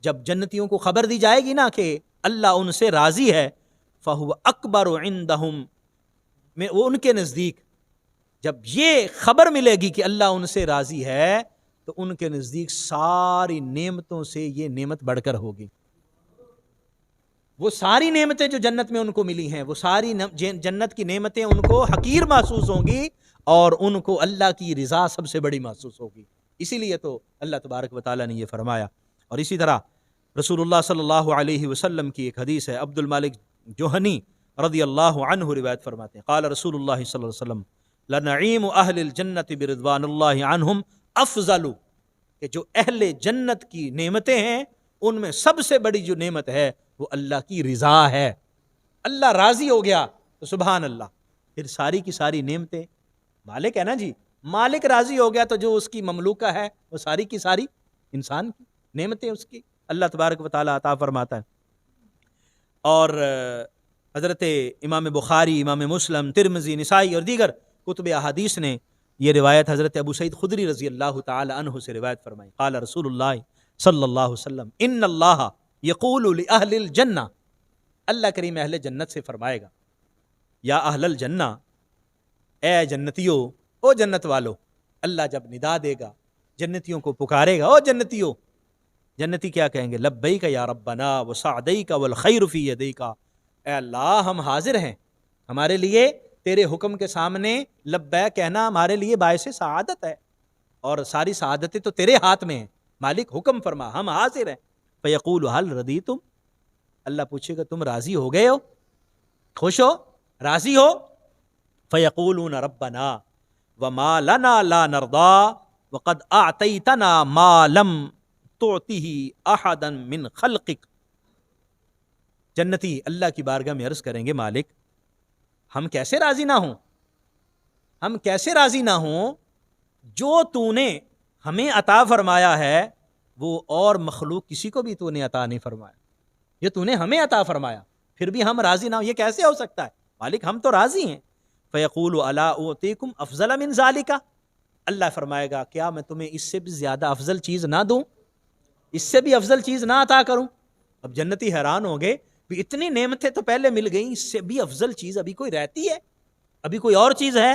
جب جنتیوں کو خبر دی جائے گی نا کہ اللہ ان سے راضی ہے، فَهُوَ أَكْبَرُ عِندَهُمْ، وہ ان کے نزدیک جب یہ خبر ملے گی کہ اللہ ان سے راضی ہے تو ان کے نزدیک ساری نعمتوں سے یہ نعمت بڑھ کر ہوگی۔ وہ ساری نعمتیں جو جنت میں ان کو ملی ہیں، وہ ساری جنت کی نعمتیں ان کو حقیر محسوس ہوں گی اور ان کو اللہ کی رضا سب سے بڑی محسوس ہوگی۔ اسی لیے تو اللہ تبارک و تعالیٰ نے یہ فرمایا۔ اور اسی طرح رسول اللہ صلی اللہ علیہ وسلم کی ایک حدیث ہے، عبد المالک جوہنی رضی اللہ عنہ روایت فرماتے ہیں، قال رسول اللہ صلی اللہ علیہ وسلم لنعیم اہل الجنت برضوان اللہ عنہم افضل، کہ جو اہل جنت کی نعمتیں ہیں ان میں سب سے بڑی جو نعمت ہے وہ اللہ کی رضا ہے۔ اللہ راضی ہو گیا تو سبحان اللہ، پھر ساری کی ساری نعمتیں، مالک ہے نا جی، مالک راضی ہو گیا تو جو اس کی مملوکہ ہے وہ ساری کی ساری انسان کی نعمتیں اس کی اللہ تبارک و تعالیٰ عطا فرماتا ہے۔ اور حضرت امام بخاری، امام مسلم، ترمذی، نسائی اور دیگر کتب احادیث نے یہ روایت حضرت ابو سعید خدری رضی اللہ تعالی عنہ سے روایت فرمائی، قال رسول اللہ صلی اللہ علیہ وسلم ان اللہ یقول لأہل الجنہ، اللہ کریم اہل جنت سے فرمائے گا، یا اہل الجنہ، اے جنتیوں، او جنت والو، اللہ جب ندا دے گا جنتیوں کو پکارے گا، او جنتیوں، جنتی کیا کہیں گے؟ لبیک یا ربنا وسعدیک والخیر فی یدیک، اے اللہ ہم حاضر ہیں، ہمارے لیے تیرے حکم کے سامنے لبیک کہنا ہمارے لیے باعث سعادت ہے، اور ساری سعادتیں تو تیرے ہاتھ میں ہیں، مالک حکم فرما، ہم حاضر ہیں۔ فیقول هل رضیتم، اللہ پوچھے گا تم راضی ہو گئے ہو، خوش ہو، راضی ہو؟ فیقولون ربنا وما لنا لا نرضى وقد اعطیتنا ما لم تعطه احدا من خلقك، جنتی اللہ کی بارگاہ میں عرض کریں گے مالک ہم کیسے راضی نہ ہوں، ہم کیسے راضی نہ ہوں جو تو نے ہمیں عطا فرمایا ہے وہ اور مخلوق کسی کو بھی تو نے عطا نہیں فرمایا، یہ تو نے ہمیں عطا فرمایا پھر بھی ہم راضی نہ ہوں، یہ کیسے ہو سکتا ہے؟ مالک ہم تو راضی ہیں۔ فیقول الا اعطیکم افضل من ذالک، اللہ فرمائے گا کیا میں تمہیں اس سے بھی زیادہ افضل چیز نہ دوں، اس سے بھی افضل چیز نہ عطا کروں؟ اب جنتی حیران ہو گئے، اتنی نعمتیں تو پہلے مل گئیں، اس سے بھی افضل چیز ابھی کوئی رہتی ہے، ابھی کوئی اور چیز ہے؟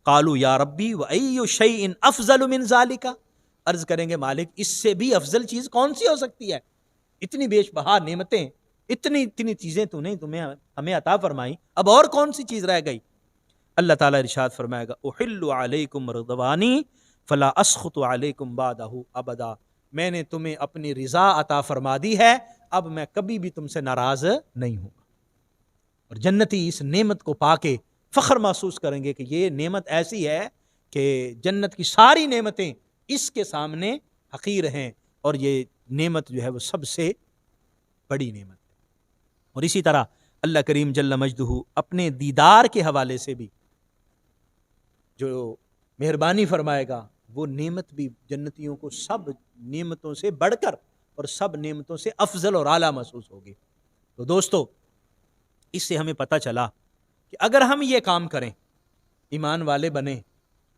قالوا یا ربی وای شیء افضل من ذالک، عرض کریں گے مالک اس سے بھی افضل چیز کون سی ہو سکتی ہے؟ اتنی بیش بہا نعمتیں، اتنی چیزیں تو نے ہمیں عطا فرمائی، اب اور کون سی چیز رہ گئی؟ اللہ تعالیٰ ارشاد فرمائے گا احل علیکم رضوانی فلا اسخط علیکم بعدہ ابدا، میں نے تمہیں اپنی رضا عطا فرما دی ہے، اب میں کبھی بھی تم سے ناراض نہیں ہوں گا۔ اور جنتی اس نعمت کو پا کے فخر محسوس کریں گے کہ یہ نعمت ایسی ہے کہ جنت کی ساری نعمتیں اس کے سامنے حقیر ہیں، اور یہ نعمت جو ہے وہ سب سے بڑی نعمت ہے۔ اور اسی طرح اللہ کریم جل مجدہ اپنے دیدار کے حوالے سے بھی جو مہربانی فرمائے گا، وہ نعمت بھی جنتیوں کو سب نعمتوں سے بڑھ کر اور سب نعمتوں سے افضل اور اعلیٰ محسوس ہوگی۔ تو دوستو اس سے ہمیں پتہ چلا کہ اگر ہم یہ کام کریں، ایمان والے بنیں،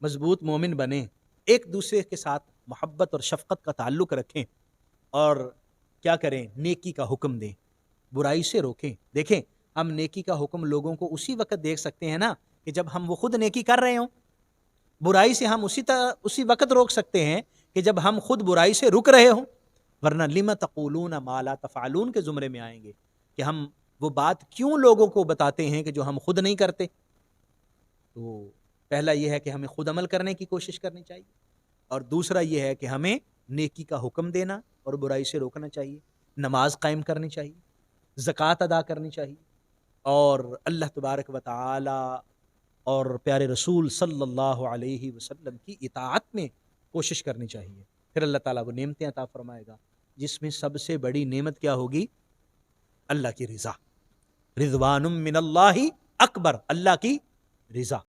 مضبوط مومن بنیں، ایک دوسرے کے ساتھ محبت اور شفقت کا تعلق رکھیں، اور کیا کریں؟ نیکی کا حکم دیں، برائی سے روکیں۔ دیکھیں ہم نیکی کا حکم لوگوں کو اسی وقت دیکھ سکتے ہیں نا کہ جب ہم وہ خود نیکی کر رہے ہوں، برائی سے ہم اسی وقت روک سکتے ہیں کہ جب ہم خود برائی سے رک رہے ہوں، ورنہ لم تقولون ما لا تفعلون کے زمرے میں آئیں گے کہ ہم وہ بات کیوں لوگوں کو بتاتے ہیں کہ جو ہم خود نہیں کرتے۔ تو پہلا یہ ہے کہ ہمیں خود عمل کرنے کی کوشش کرنی چاہیے، اور دوسرا یہ ہے کہ ہمیں نیکی کا حکم دینا اور برائی سے روکنا چاہیے، نماز قائم کرنی چاہیے، زکوٰۃ ادا کرنی چاہیے، اور اللہ تبارک و تعالی اور پیارے رسول صلی اللہ علیہ وسلم کی اطاعت میں کوشش کرنی چاہیے۔ پھر اللہ تعالیٰ وہ نعمتیں عطا فرمائے گا جس میں سب سے بڑی نعمت کیا ہوگی؟ اللہ کی رضا، رضوان من اللہ اکبر، اللہ کی رضا۔